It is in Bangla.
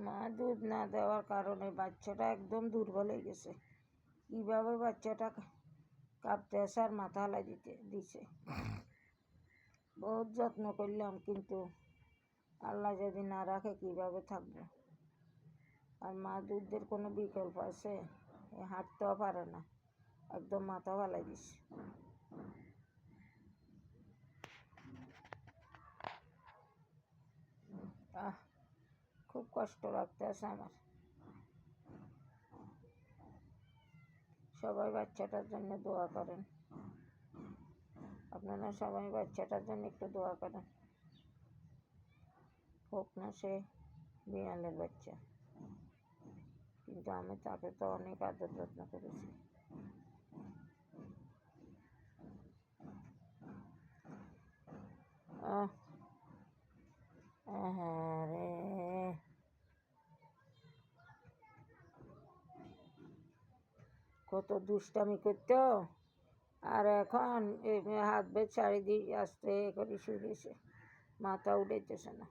মা দুধ না দেওয়ার কারণে বাচ্চাটা একদম দুর্বল হয়ে গেছে। কীভাবে বাচ্চাটা কাঁপতে আসে আর মাথা হালাই দিছে। বহুত যত্ন করলাম, কিন্তু আল্লাহ যদি না রাখে কীভাবে থাকবো। আর মা দুধের কোনো বিকল্প আছে? হাঁটতেও পারে না, একদম মাথা হালাই দিছে। খুব কষ্ট লাগতেছে আমার। সবাই বাচ্চাটার জন্য দোয়া করেন, আপনারা সবাই বাচ্চাটার জন্য একটু দোয়া করেন। হোক না সে বিড়ালের বাচ্চা, কিন্তু আমি তাকে তো অনেক আদর যত্ন করেছি। রে কত দুষ্টামি করতো, আর এখন হাত বেত ছাড়ি দিয়ে আসতে করে শুয়েছে, মাথা উঠাইতেছে না।